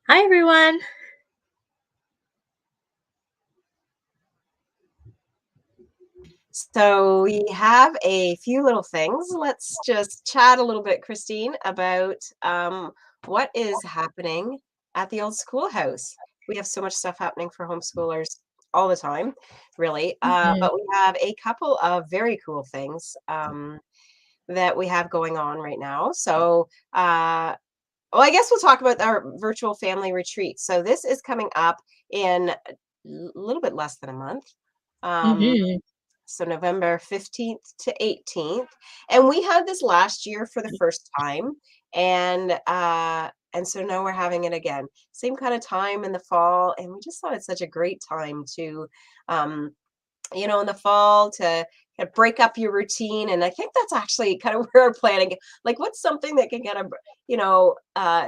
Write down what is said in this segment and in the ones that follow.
Hi, everyone. So we have a few little things. Let's just chat a little bit, Christine, about what is happening at the old schoolhouse. We have so much stuff happening for homeschoolers all the time, really. Mhm. But we have a couple of very cool things that we have going on right now. Well, I guess we'll talk about our virtual family retreat. So this is coming up in a little bit less than a month. Um, Mhm. so November 15th to 18th. And we had this last year for the first time. And so now we're having it again. Same kind of time in the fall. And we just thought it's such a great time to um in the fall to kind of break up your routine. And I think that's actually kind of where we're planning. Like, what's something that can kind of,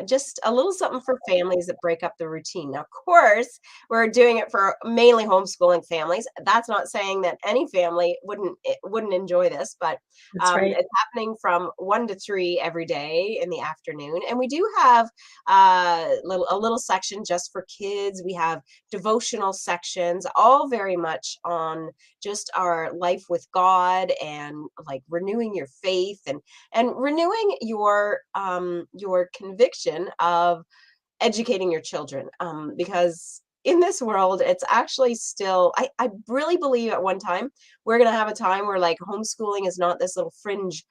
just a little something for families that break up the routine. Now, of course, we're doing it for mainly homeschooling families. That's not saying that any family wouldn't enjoy this, but That's right. it's happening from 1 to 3 every day in the afternoon. And we do have a little section just for kids. We have devotional sections, all very much on just our life with God and like renewing your faith and renewing your conviction of educating your children. Because in this world, it's actually still I really believe at one time we're gonna have a time where like homeschooling is not this little fringe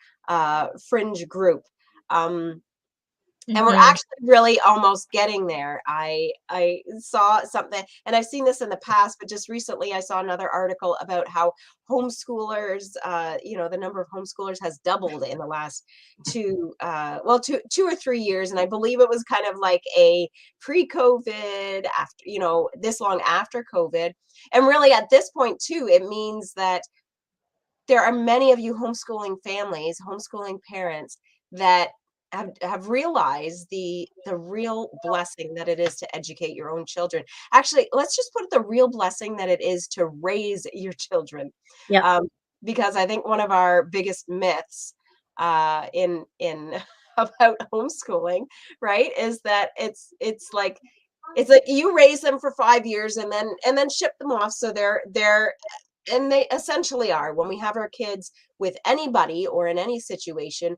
group. And we're Mhm. actually really almost getting there. I saw something, and I've seen this in the past, but just recently I saw another article about how homeschoolers, the number of homeschoolers has doubled in the last 2 or 3 years, and I believe it was kind of like a pre-COVID, after this long after COVID, and really at this point too, it means that there are many of you homeschooling families, homeschooling parents that have realized the real blessing that it is to educate your own children. Actually, let's just put it the real blessing that it is to raise your children. Yep. Um, because I think one of our biggest myths in about homeschooling, right, is that it's like you raise them for 5 years and then ship them off so they're and they essentially are. When we have our kids with anybody or in any situation,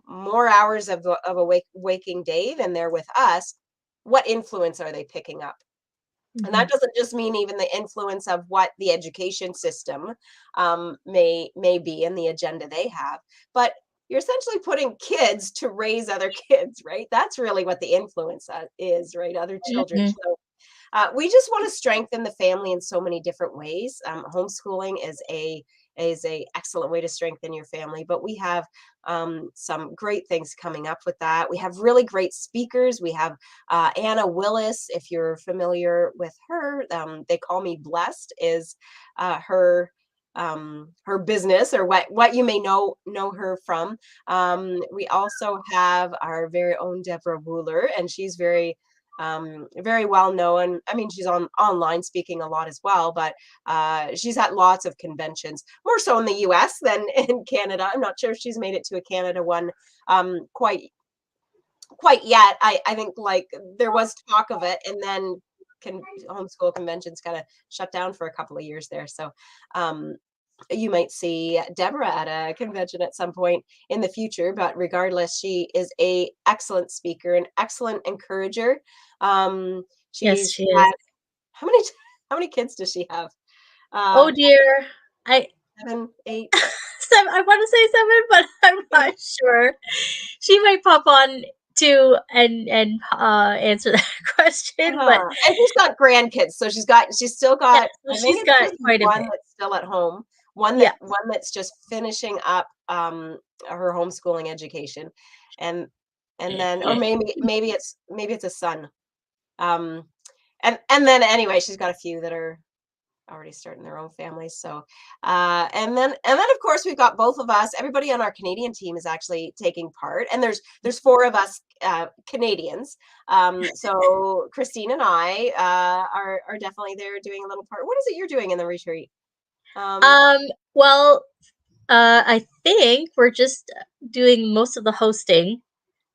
more hours of a waking day than they're with us, what influence are they picking up? And that Mhm. doesn't just mean even the influence of what the education system may be and the agenda they have, but you're essentially putting kids to raise other kids, right? That's really what the influence is, right? Other children. Mhm. So we just want to strengthen the family in so many different ways. Homeschooling is a excellent way to strengthen your family, but we have some great things coming up with that. We have really great speakers. We have Anna Willis, if you're familiar with her. They Call Me Blessed is her business, or what you may know her from. We also have our very own Deborah Wooler, and she's very well known. I mean, she's on online speaking a lot as well, but she's at lots of conventions, more so in the US than in Canada. I'm not sure if she's made it to a Canada one quite yet. I think like there was talk of it, and then homeschool conventions kind of shut down for a couple of years there. So um, you might see Deborah at a convention at some point in the future, but regardless, she is a excellent speaker, an excellent encourager. Yes, She's she is. had how many how many kids does she have? Oh Uh, dear. I 7, 8. I want to say 7, but I'm not sure. She might pop on too and answer that question, but And she's got grandkids, so she's still yeah, got, so I think she's it's got just quite a one bit. that's still at home, Yeah. one that's just finishing up her homeschooling education. And then or maybe it's a son. Um and then anyway, she's got a few that are already starting their own families. So, and then of course we've got both of us. Everybody on our Canadian team is actually taking part, and there's four of us Canadians. So Christine and I are definitely there doing a little part. What is it you're doing in the retreat? Um, Um, well, I think we're just doing most of the hosting.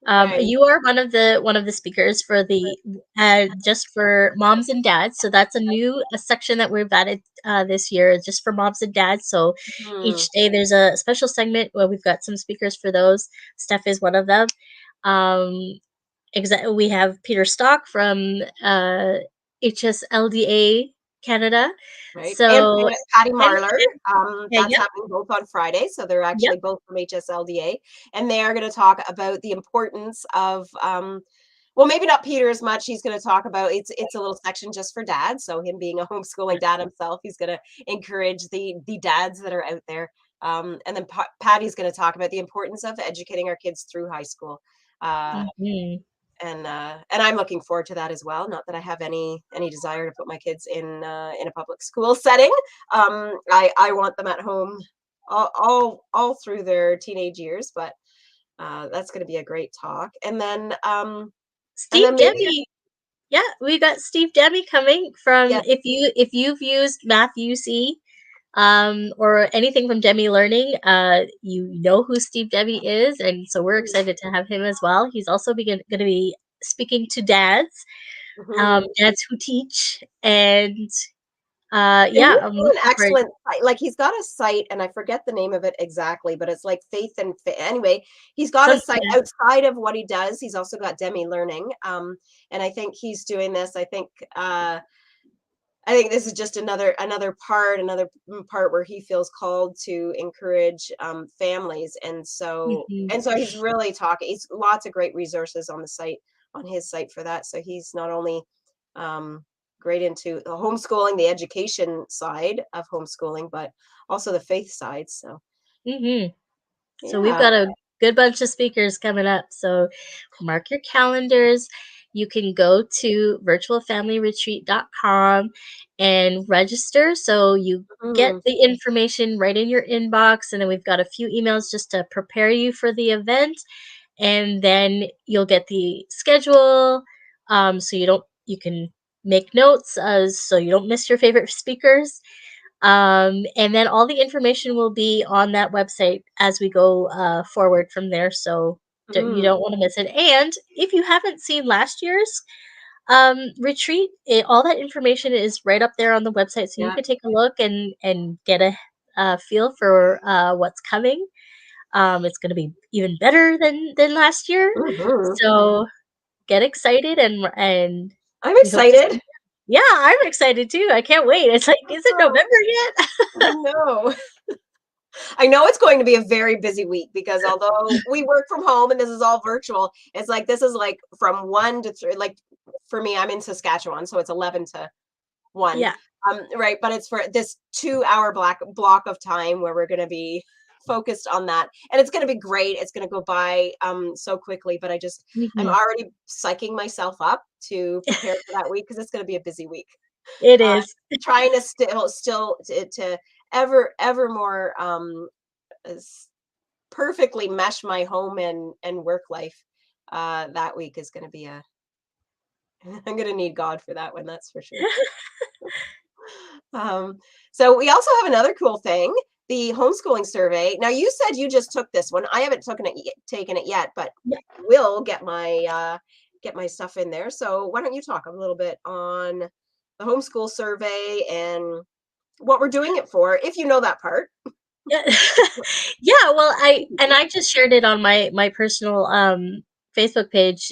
Right. You are one of the speakers for the just for moms and dads. So that's a section that we've added this year, just for moms and dads. So Mhm. each day there's a special segment where we've got some speakers for those. Steph is one of them. Um, we have Peter Stock from HSLDA Canada. Right, and So Patty and Marler, yeah, that's yep, happening both on Friday, so they're yep. actually both from HSLDA, and they are gonna talk about the importance of, well, maybe not Peter as much, he's gonna talk about it's a little section just for dads, so him being a homeschooling dad himself, he's gonna encourage the dads that are out there, and then Patty's gonna talk about the importance of educating our kids through high school, uh, Mhm. and I'm looking forward to that as well. Not that I have any desire to put my kids in a public school setting. I want them at home all through their teenage years, but that's going to be a great talk. And Steve then maybe Demi. Yeah, we got Steve Demi coming from yeah. if you've used Math UC or anything from Demi Learning, you know who Steve Demi is, and so we're excited to have him as well. He's also going to be speaking to dads, Mhm. dads who teach, and And he's yeah, I'm got an looking for. excellent site. Like he's got a site, and I forget the name of it exactly, but it's like Faith and anyway, he's got a site Yeah. outside of what he does. He's also got Demi Learning, and I think he's doing this. I think this is just another part where he feels called to encourage families, Mhm. and so he's really talking. He's lots of great resources on his site for that. So he's not only um, great into the homeschooling, the education side of homeschooling, but also the faith side. So Mhm. So we've yeah. got a good bunch of speakers coming up. So mark your calendars. You can go to virtualfamilyretreat.com and register. So you get Mhm. the information right in your inbox. And then we've got a few emails just to prepare you for the event. And then you'll get the schedule. So you can make notes so you don't miss your favorite speakers. And then all the information will be on that website as we go forward from there. So you Mhm. don't want to miss it. And if you haven't seen last year's retreat, all that information is right up there on the website. So you Yeah. can take a look and get a feel for what's coming. It's going to be even better than last year. Mhm. So get excited and I'm we hope to see excited. you. Yeah, I'm excited too. I can't wait. It's like, is it Oh, November yet? I know. I know it's going to be a very busy week because although we work from home and this is all virtual, it's like this is like from 1 to 3 like for me, I'm in Saskatchewan, so it's 11 to 1. Yeah. Right, but it's for this 2-hour block of time where we're gonna be focused on that, and it's gonna be great. It's gonna go by, so quickly, but I'm Mhm. already psyching myself up to prepare for that week because it's gonna be a busy week. It Uh, is. trying to still to ever more, s perfectly mesh my home and work life, that week is gonna be a I'm gonna need God for that one, that's for sure. Um, so we also have another cool thing, the homeschooling survey. Now you said you just took this one. I haven't taken it yet, but Yeah. will get my stuff in there. So why don't you talk a little bit on the homeschool survey and what we're doing it for, if you know that part. Yeah. Yeah, well, I just shared it on my personal, Facebook page.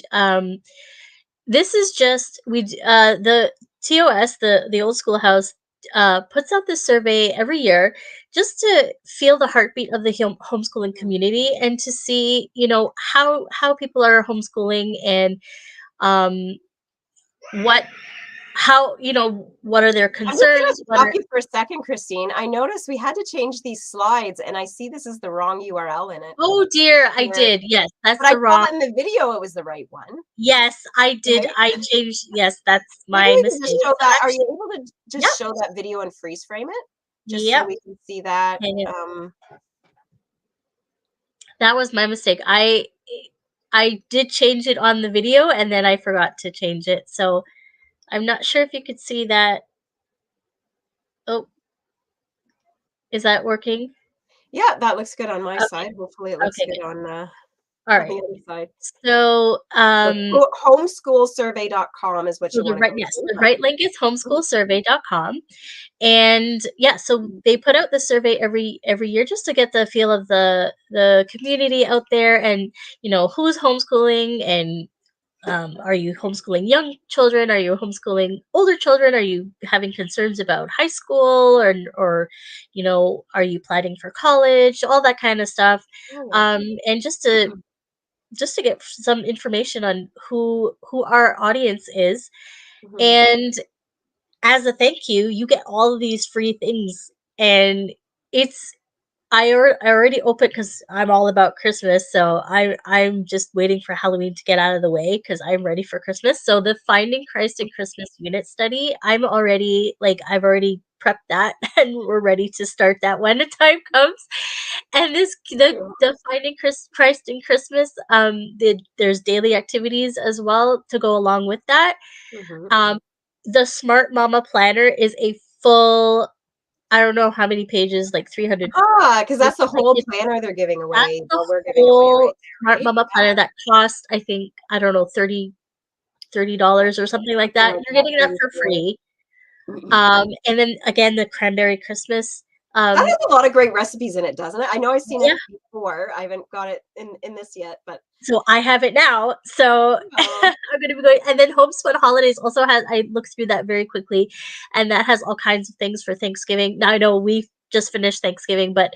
This is just the TOS, the Old Schoolhouse, puts out this survey every year just to feel the heartbeat of the homeschooling community and to see, how people are homeschooling and, um, what what are their I'm just gonna concerns, what stop are. you for a second, Christine. I noticed we had to change these slides, and I see this is the wrong URL in it Oh dear, I here. did. Yes, that's But I the wrong. saw in the video it was the right one, Yes, I did. right? I changed. Yes, that's Maybe my we can just mistake. show So that. Are you actually, able to just yep, show that video and freeze frame it? Just so yep. we can see that. And that was my mistake. I did change it on the video and then I forgot to change it. So I'm not sure if you could see that. Oh, is that working? Yeah, that looks good on my Okay. side. Hopefully it looks Okay, good good. on All on the right. other side. So, So homeschoolsurvey.com is what so you want to go yes, to. the right link is homeschoolsurvey.com. And yeah, so they put out the survey every year just to get the feel of the community out there, and who's homeschooling, and are you homeschooling young children? Are you homeschooling older children? Are you having concerns about high school, or are you planning for college? All that kind of stuff. Oh, yeah. And just to get some information on who our audience is. Mhm. And as a thank you, you get all of these free things. And it's I already opened because I'm all about Christmas, so I'm just waiting for Halloween to get out of the way because I'm ready for Christmas. So the Finding Christ in Christmas unit study, I've already prepped that, and we're ready to start that when the time comes. And Yeah. the Finding Christ in Christmas, there's daily activities as well to go along with that. Mhm. Um, the Smart Mama Planner is a full, I don't know how many pages, like 300 Ah, because that's the like, whole planner they're giving that's away. the Well, we're giving away whole right Smart there, right? Mama planner that cost, I think, I don't know, $30 or something like Something that. like You're that, getting that for 34. free. Mhm. And then again, the Cranberry Christmas. That has a lot of great recipes in it, doesn't it? I know I've seen it Yeah, before. I haven't got it in this yet, but so I have it now. So oh, I'm gonna be going. And then Homespun Holidays also has. I looked through that very quickly, and that has all kinds of things for Thanksgiving. Now I know we just finished Thanksgiving, but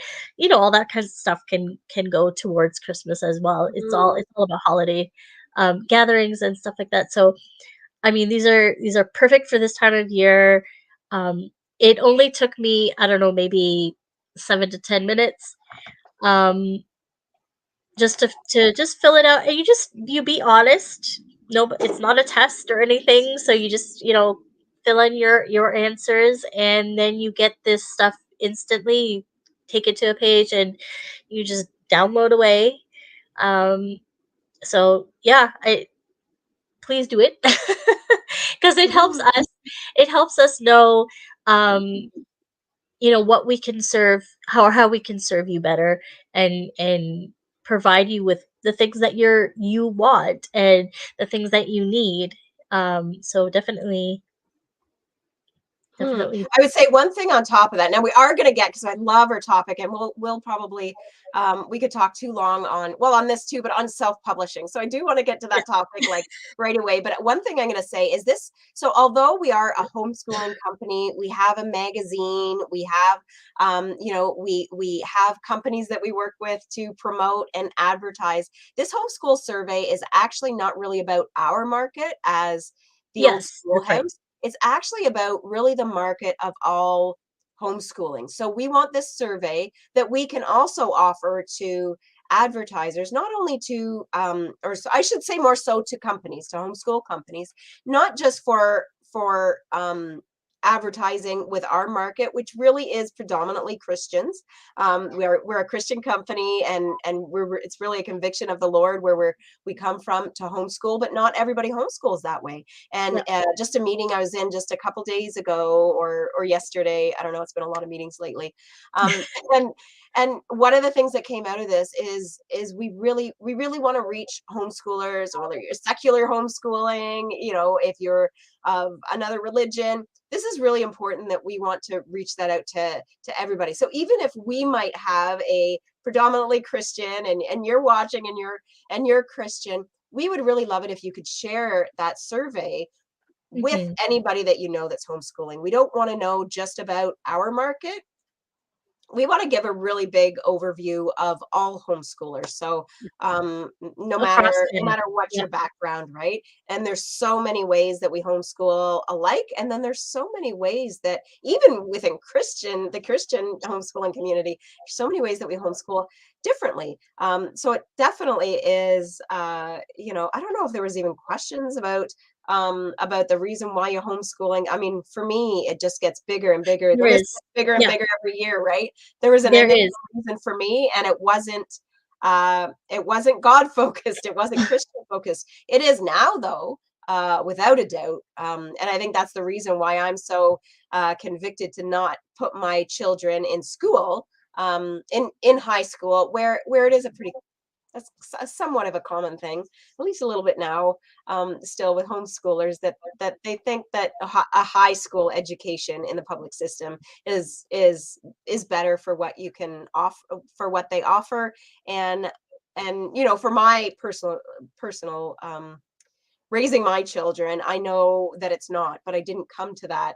all that kind of stuff can go towards Christmas as well. mhm. It's all about holiday gatherings and stuff like that. So I mean, these are perfect for this time of year. Um, it only took me, I don't know, maybe 7 to 10 minutes, um, just to just fill it out, and you be honest. No, but it's not a test or anything. So you just fill in your answers, and then you get this stuff instantly. You take it to a page, and you just download away. Um, so yeah, I please do it because it helps us know what we can serve, how we can serve you better, and provide you with the things that you want, and the things that you need. So Hmm. definitely. I would say one thing on top of that. Now we are going to get because I love our topic, and we'll probably we could talk too long on this too, but on self publishing. So I do want to get to Yeah. that topic like right away. But one thing I'm going to say is this: so although we are a homeschooling company, we have a magazine, we have we have companies that we work with to promote and advertise. This homeschool survey is actually not really about our market as the old Yes, that's right. schoolhouse. It's actually about really the market of all homeschooling. So we want this survey that we can also offer to advertisers, not only to, I should say more so to companies, to homeschool companies, not just for advertising with our market, which really is predominantly Christians. We're a Christian company, and it's really a conviction of the Lord where we come from to homeschool, but not everybody homeschools that way. And Yeah. just a meeting I was in just a couple days ago or yesterday, I don't know, it's been a lot of meetings lately. Um, and and one of the things that came out of this is we really want to reach homeschoolers, whether you're secular homeschooling, if you're of another religion. This is really important that we want to reach that out to everybody. So even if we might have a predominantly Christian and you're watching and you're Christian, we would really love it if you could share that survey with Hmm. anybody that you know that's homeschooling. We don't want to know just about our market. We want to give a really big overview of all homeschoolers. So no matter Across no Canada. matter what Yeah. your background, right? And there's so many ways that we homeschool alike, and then there's so many ways that even within the Christian homeschooling community, there's so many ways that we homeschool differently. So it definitely is. I don't know if there was even questions about the reason why you're homeschooling. I mean, for me, it just gets bigger and bigger. The There list is. gets bigger and Yeah, bigger every year, right? There was an there initial is. reason for me, and it wasn't God focused, it wasn't Christian focused. It is now, though, without a doubt. And I think that's the reason why I'm so convicted to not put my children in school, in high school, where it is a pretty That's somewhat of a common thing, at least a little bit now, still with homeschoolers, that they think that a high school education in the public system is better for what you can offer, for what they offer, and for my personal raising my children, I know that it's not, but I didn't come to that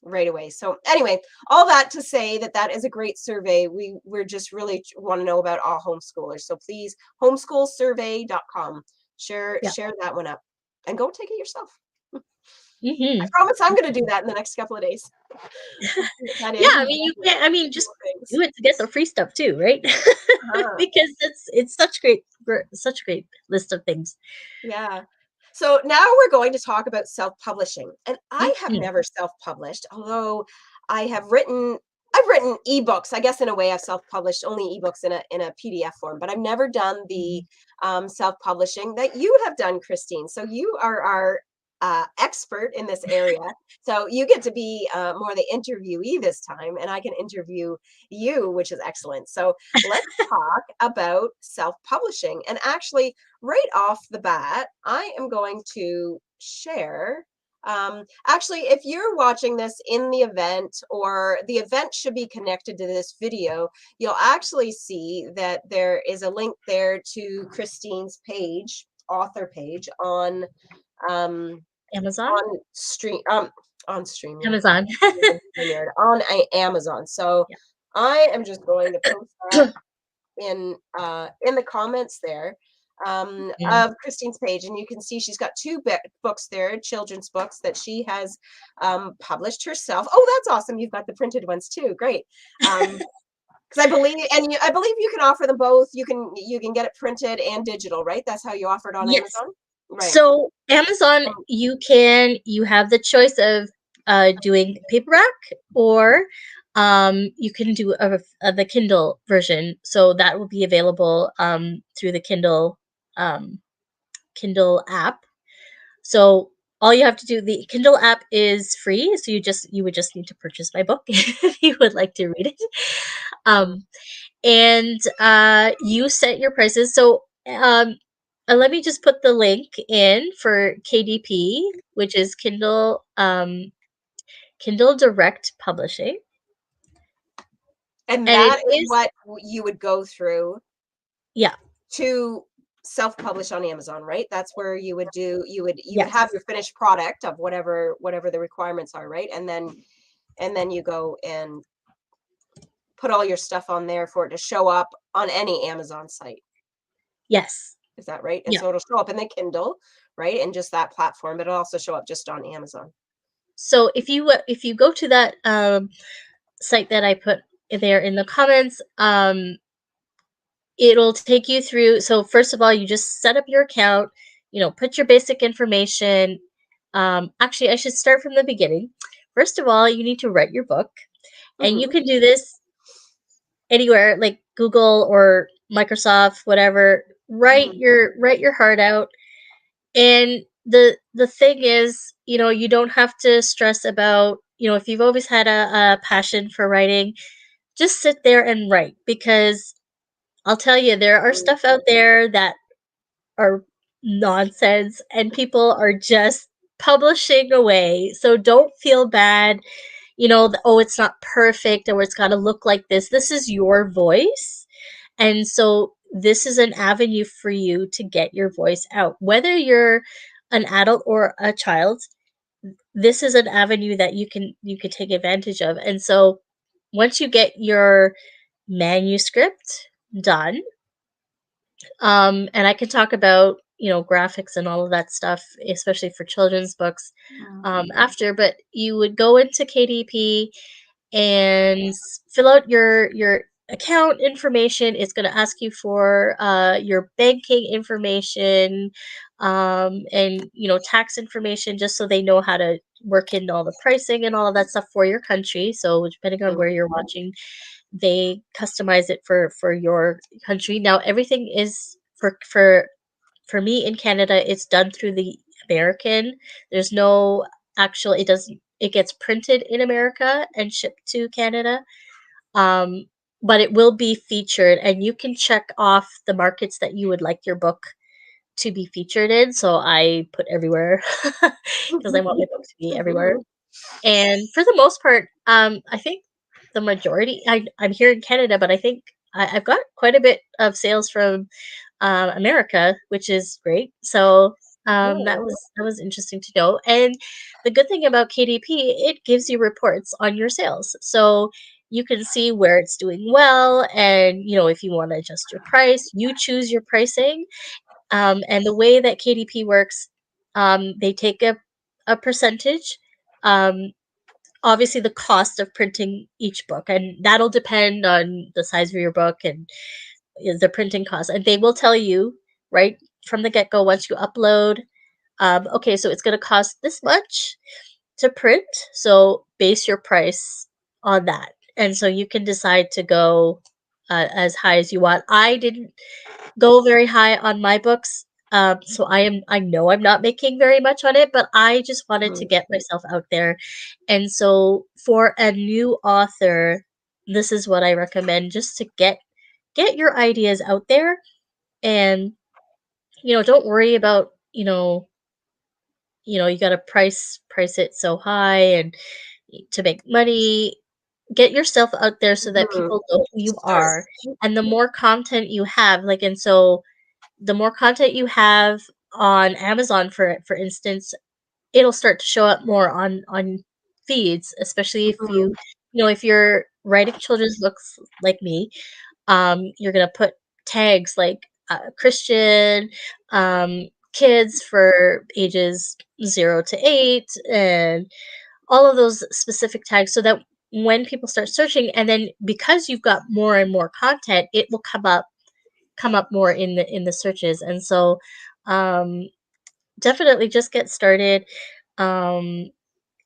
right away. So anyway, all that to say that that is a great survey. We're just really want to know about all homeschoolers. So please, homeschoolsurvey.com. Yeah. Share that one up and go take it yourself. I Mhm. promise I'm going to do that in the next couple of days. That Yeah, is I mean, you can't I mean, just things. do it to get some free stuff too, right? Uh-huh. Because it's such a great list of things. Yeah. So now we're going to talk about self-publishing. And I have Mhm. never self-published, although I have written I've written ebooks. I guess in a way I've self-published only ebooks in a PDF form, but I've never done the Mhm. self-publishing that you have done, Christine. So you are our expert in this area. So you get to be more the interviewee this time, and I can interview you, which is excellent. So let's talk about self-publishing. And actually, right off the bat, I am going to share. Actually, if you're watching this in the event, or the event should be connected to this video, you'll actually see that there is a link there to Christine's page, author page um, Amazon? on stream on StreamYard, Amazon. on Amazon. So Yeah. I am just going to post that in the comments there Mhm. of Christine's page, and you can see she's got two books there, children's books that she has published herself. Oh, that's awesome! You've got the printed ones too. Great. Because I believe you can offer them both. You can get it printed and digital, right? That's how you offer it on Yes. Amazon, right? So, Amazon, Um, you have the choice of, doing paperback or, you can do the Kindle version. So that will be available, through the um, Kindle app. So all you have to do the Kindle app is free, so you would just need to purchase my book if you would like to read it. mhm. Um, and you set your prices. So let me just put the link in for KDP, which is Kindle Direct Publishing, And and it that is is what you would go through yeah, to self-publish on Amazon, right? That's where you would have yes. your finished product of whatever the requirements are, right? And then you go and put all your stuff on there for it to show up on any Amazon site. Yes. Is that right? And Yeah. so it'll show up in the Kindle, right? And just that platform, but it'll also show up just on Amazon. So if you go to that site that I put there in the comments, it'll take you through. So first of all, you just set up your account, put your basic information. Actually, I should start from the beginning. First of all, you need to write your book, and you Mhm. can do this anywhere like Google or Microsoft, whatever. Mhm. Write your heart out. And the thing is, you don't have to stress about, if you've always had a passion for writing, just sit there and write, because I'll tell you, there are Mm. stuff out there that are nonsense, and people are just publishing away. So don't feel bad, oh, it's not perfect or it's got to look like this. This is your voice. And so this is an avenue for you to get your voice out. Whether you're an adult or a child, this is an avenue that you can take advantage of. And so once you get your manuscript done, and I can talk about, graphics and all of that stuff, especially for children's books, after. But you would go into KDP and fill out your account information. It's going to ask you for your banking information, and tax information, just so they know how to work in all the pricing and all of that stuff for your country. So depending on where Mhm. you're watching, they customize it for your country. Now everything is for me in Canada, it's done through the American. There's no actual, it gets printed in America and shipped to Canada. Um but it will be featured, and you can check off the markets that you would like your book to be featured in. So I put everywhere because I want my book to be everywhere. Mhm. And for the most part, I think the majority, I'm here in Canada, but I think I've got quite a bit of sales from America, which is great. So Oh, that was interesting to know. And the good thing about KDP, it gives you reports on your sales, so you can see where it's doing well, and if you want to adjust your price, you choose your pricing. And the way that KDP works, they take a percentage. Um, Obviously, the cost of printing each book, and that'll depend on the size of your book and the printing cost. And they will tell you right from the get go once you upload. Okay, so it's going to cost this much to print. So base your price on that, and so you can decide to go as high as you want. I didn't go very high on my books. So I know I'm not making very much on it, but I just wanted to mhm. get myself out there. And so for a new author, this is what I recommend, just to get your ideas out there. And don't worry about, you got to price it so high and to make money. Get yourself out there so that Mhm. people know who you Start. are. And the more content you have, like, and so the more content you have on Amazon, for instance, it'll start to show up more on feeds, especially if Mhm. if you're writing children's books like me. You're gonna put tags like Christian, kids for ages 0 to 8, and all of those specific tags, so that when people start searching, and then because you've got more and more content, it will come up more in the searches. And so definitely just get started. And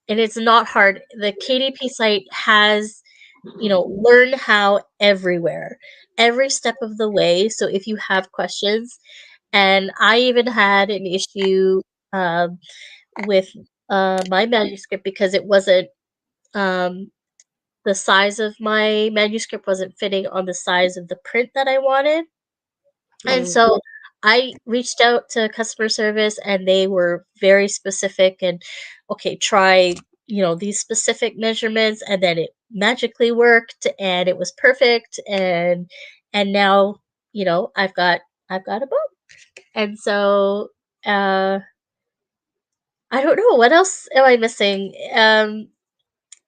it's not hard. The KDP site has learn how everywhere, every step of the way. So if you have questions, and I even had an issue um, with my manuscript, because it wasn't um, the size of my manuscript wasn't fitting on the size of the print that I wanted. And Mhm. so I reached out to customer service, and they were very specific, and okay, try, these specific measurements, and then it magically worked, and it was perfect. And now, I've got a book. And so I don't know, what else am I missing?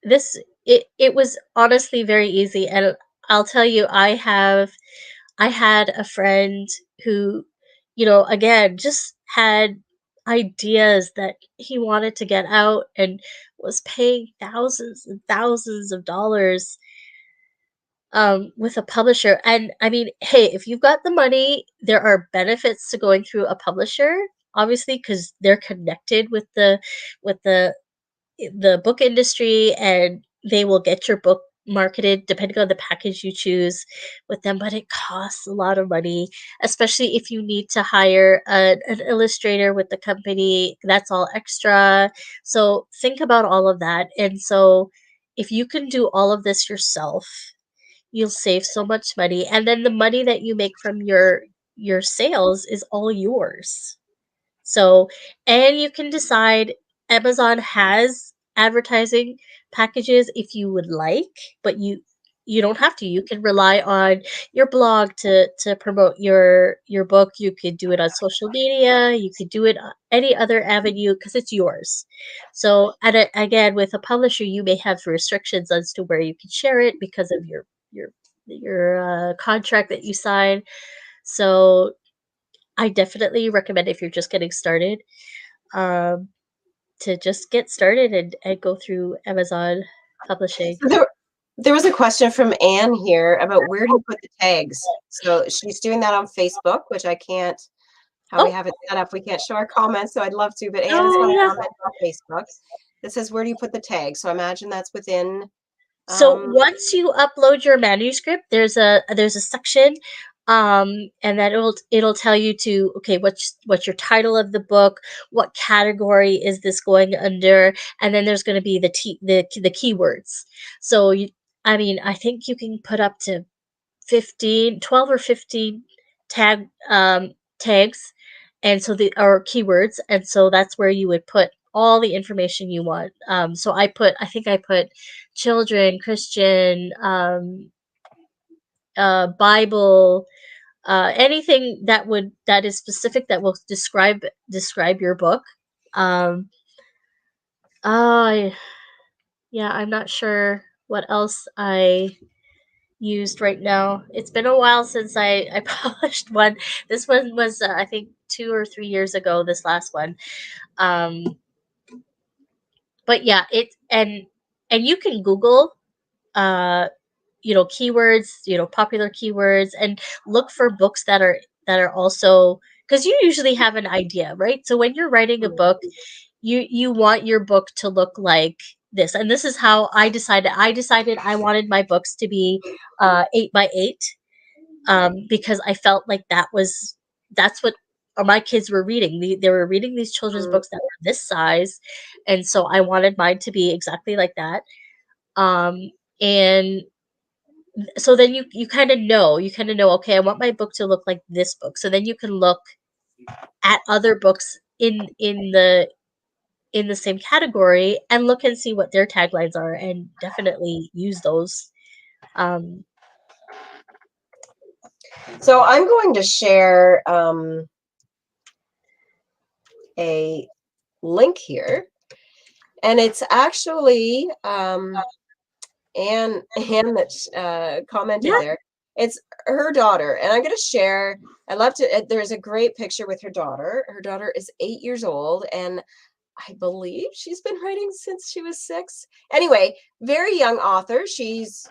This it was honestly very easy. And I'll tell you, I had a friend who, again, just had ideas that he wanted to get out, and was paying thousands and thousands of dollars with a publisher. And I mean, hey, if you've got the money, there are benefits to going through a publisher, obviously, because they're connected with the book industry, and they will get your book marketed depending on the package you choose with them. But it costs a lot of money, especially if you need to hire an illustrator with the company. That's all extra. So think about all of that. And so if you can do all of this yourself, you'll save so much money, and then the money that you make from your sales is all yours. So, and you can decide, Amazon has advertising packages if you would like, but you don't have to. You can rely on your blog to promote your book. You could do it on social media. You could do it any other avenue, because it's yours. So, and again, with a publisher, you may have restrictions as to where you can share it because of your contract that you sign. So I definitely recommend, if you're just getting started, um, to just get started and go through Amazon publishing. So there was a question from Anne here about where do you put the tags? So she's doing that on Facebook, which I can't, how we Oh, have it set up, we can't show our comments, so I'd love to, but Anne's got oh a yeah. comment on Facebook that says, where do you put the tag? So I imagine that's within, So um, once you upload your manuscript, there's a section, and that it'll tell you to, okay, what's your title of the book, what category is this going under, and then there's going to be the keywords. So I mean, I think you can put up to 12 or 15 tags, and so the or keywords, and so that's where you would put all the information you want. So I think I put children, Christian, Bible, anything that is specific that will describe your book. Um, I Yeah, I'm not sure what else I used right now. It's been a while since I published one. This one was I think 2 or 3 years ago. This last one, um, but yeah, and you can Google, uh, keywords, popular keywords, and look for books that are also, because you usually have an idea, right? So when you're writing a book, you want your book to look like this, and this is how I decided I wanted my books to be 8 by 8, because I felt like that's what my kids were reading. They were reading these children's Mm. books that were this size, and so I wanted mine to be exactly like that. And so then you kind of know, okay, I want my book to look like this book. So then you can look at other books in the same category and look and see what their taglines are, and definitely use those. Um, So I'm going to share a link here, and it's actually Anne that commented yeah. there. It's her daughter, and I'm going to share. I love to. There's a great picture with her daughter. Her daughter is 8 years old, and I believe she's been writing since she was 6. Anyway, very young author. She's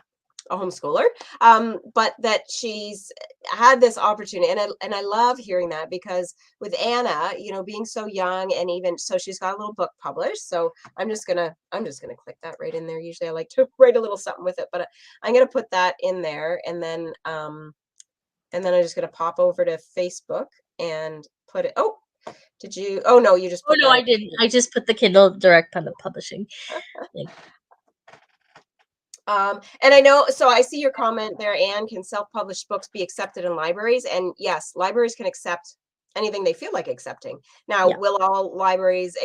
a homeschooler, but that she's had this opportunity, and I love hearing that, because with Anna, being so young, and even so, she's got a little book published. So I'm just gonna click that right in there. Usually, I like to write a little something with it, but I'm gonna put that in there, and then I'm just gonna pop over to Facebook and put it. Oh, did you? Oh no, you just Oh put no, the. I didn't. I just put the Kindle Direct Publishing link. And I know, so I see your comment there, Anne. Can self-published books be accepted in libraries? And yes, libraries can accept anything they feel like accepting. Now, Yeah. will all libraries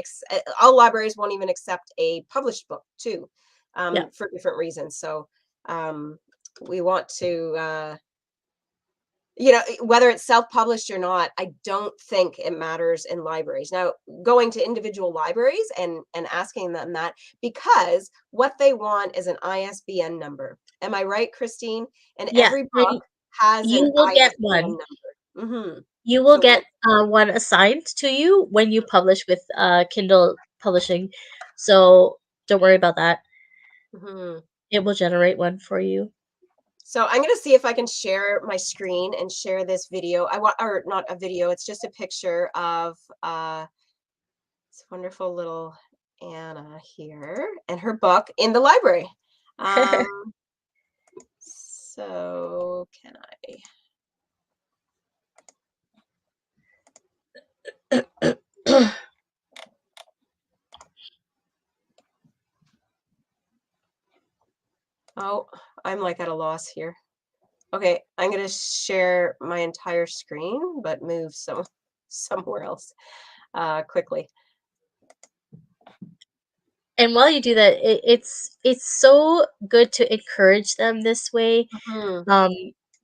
won't even accept a published book too, Yeah. for different reasons. So um, we want to, whether it's self-published or not, I don't think it matters in libraries. Now, going to individual libraries and asking them that, because what they want is an ISBN number. Am I right, Christine? And Yeah. every book And has an you will get ISBN one. number. You will So get one assigned to you when you publish with Kindle Publishing. So don't worry about that. mhm. It will generate one for you. So I'm going to see if I can share my screen and share this video. I want, or not a video, it's just a picture of this wonderful little Anna here and her book in the library. Um, so can I? Oh, I'm like at a loss here. Okay, I'm going to share my entire screen, but move somewhere else quickly. And while you do that, it's so good to encourage them this way, Mhm. um,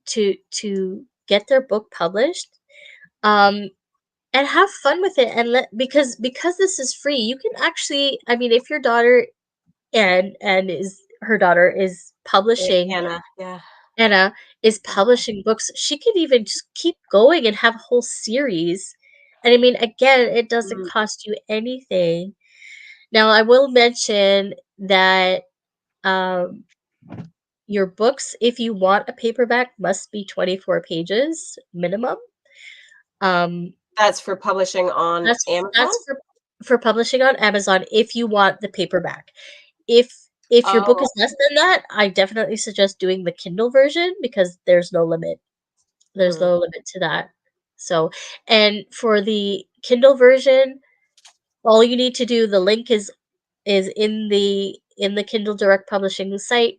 to get their book published, um, and have fun with it, and because this is free, you can actually, I mean, if your daughter and is her daughter is publishing Anna, yeah. Anna is publishing books, she could even just keep going and have a whole series. And I mean, again, it doesn't Mhm. cost you anything. Now, I will mention that um, your books, if you want a paperback, must be 24 pages minimum. Um, That's for publishing on Amazon? that's for publishing on Amazon if you want the paperback. If if your book Oh. is less than that, I definitely suggest doing the Kindle version because there's no limit. There's Hmm. no limit to that. So, and for the Kindle version, all you need to do, the link is in the Kindle Direct Publishing site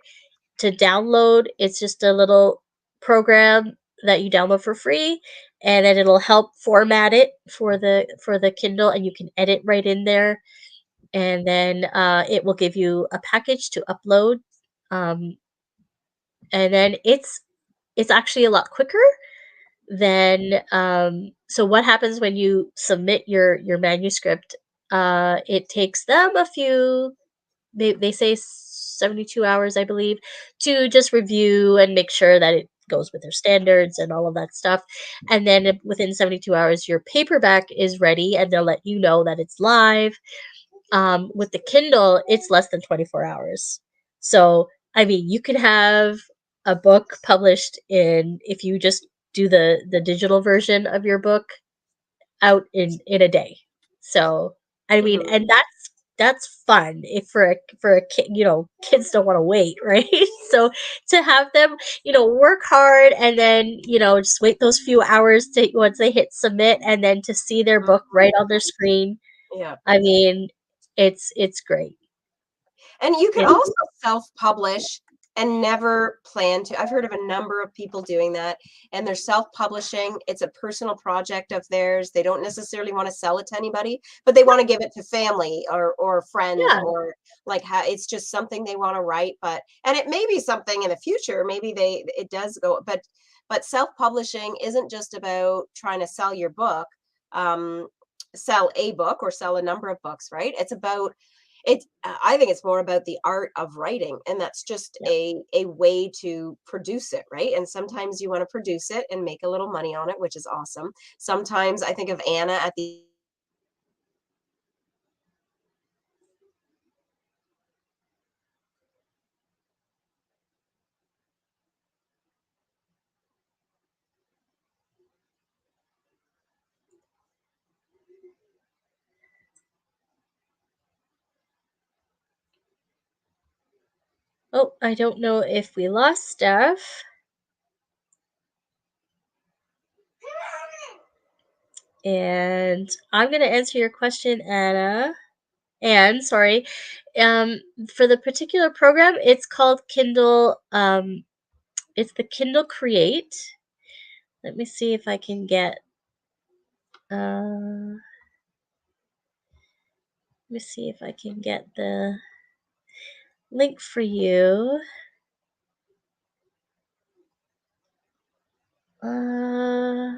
to download. It's just a little program that you download for free, and then it'll help format it for the Kindle, and you can edit right in there. And then it will give you a package to upload, um, and then it's actually a lot quicker than so what happens when you submit your manuscript, it takes them a few, they say 72 hours, I believe, to just review and make sure that it goes with their standards and all of that stuff. And then within 72 hours, your paperback is ready and they'll let you know that it's live. With the Kindle, it's less than 24 hours. So, I mean, you can have a book published in, if you just do the digital version of your book, out in a day. So, I mean, Mhm. and that's fun if for a kid, kids don't want to wait, right? So to have them, work hard and then, just wait those few hours to once they hit submit and then to see their book right on their screen. Yeah. I mean, it's great. And you can It also self-publish and never plan to. I've heard of a number of people doing that, and they're self-publishing. It's a personal project of theirs. They don't necessarily want to sell it to anybody, but they want to give it to family or friends, yeah. or like it's just something they want to write. But and it may be something in the future. Maybe it does go, but self-publishing isn't just about trying to sell your book, um, sell a book or sell a number of books, right? It's about I think it's more about the art of writing, and that's just Yeah. a way to produce it, right? And sometimes you want to produce it and make a little money on it, which is awesome. Sometimes I think of Anna at the Oh, I don't know if we lost Steph. And I'm gonna answer your question, Anna. And sorry, um, for the particular program, it's called Kindle. It's the Kindle Create. Let me see if I can get. Let me see if I can get the link for you. Uh,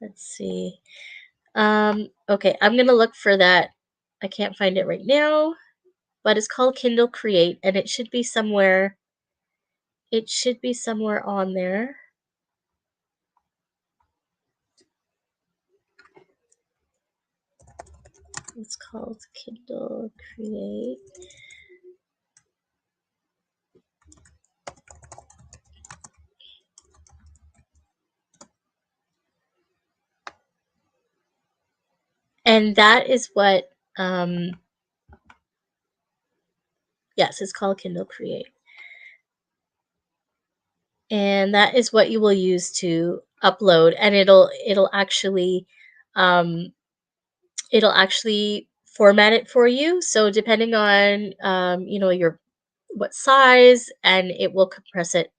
let's see. Okay, I'm gonna look for that. I can't find it right now, but it's called Kindle Create, and it should be somewhere. It should be somewhere on there. It's called Kindle Create. And that is what, yes, it's called Kindle Create. And that is what you will use to upload, and um, it'll actually format it for you. So depending on, your what size, and it will compress it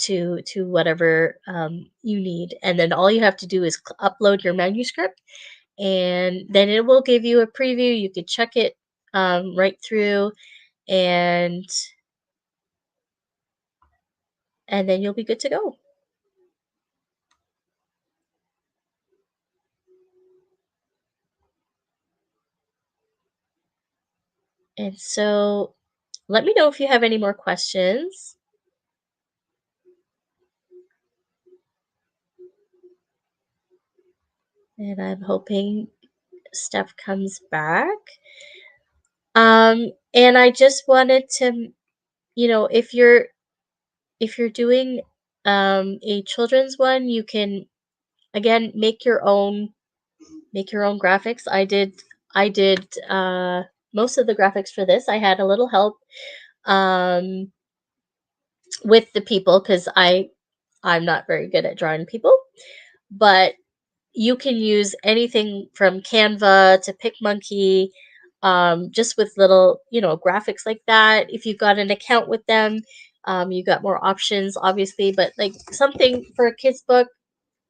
to whatever you need. And then all you have to do is upload your manuscript, and then it will give you a preview. You could check it right through, and then you'll be good to go. And so let me know if you have any more questions. And I'm hoping Steph comes back. And I just wanted to, if you're doing a children's one, you can again make your own graphics. I did most of the graphics for this. I had a little help um with the people because I'm not very good at drawing people. but you can use anything from Canva to PicMonkey, just with little, graphics like that. If you've got an account with them, you got more options, obviously. But like something for a kid's book,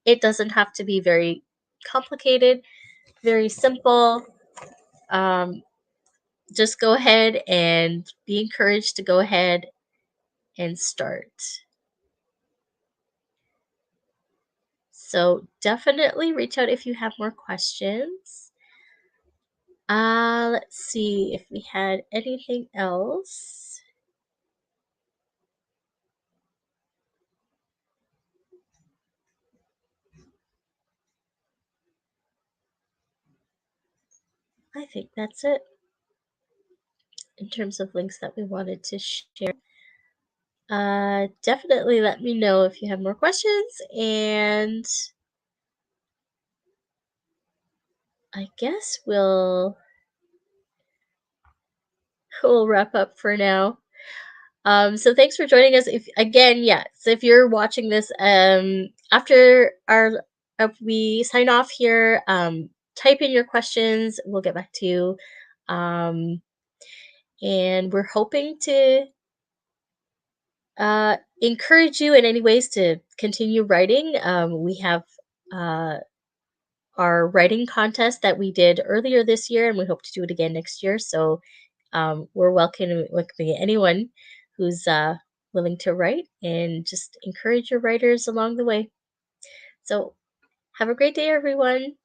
it doesn't have to be very complicated, very simple. Um, just go ahead and be encouraged to go ahead and start. So definitely reach out if you have more questions. Let's see if we had anything else. I think that's it in terms of links that we wanted to share. Definitely let me know if you have more questions, and I guess we'll wrap up for now. So thanks for joining us. If again, yeah, so if you're watching this after our we sign off here, type in your questions. We'll get back to you. Um, and we're hoping to encourage you in any ways to continue writing. We have uh, our writing contest that we did earlier this year, and we hope to do it again next year. So we're welcoming anyone who's willing to write, and just encourage your writers along the way. So have a great day, everyone.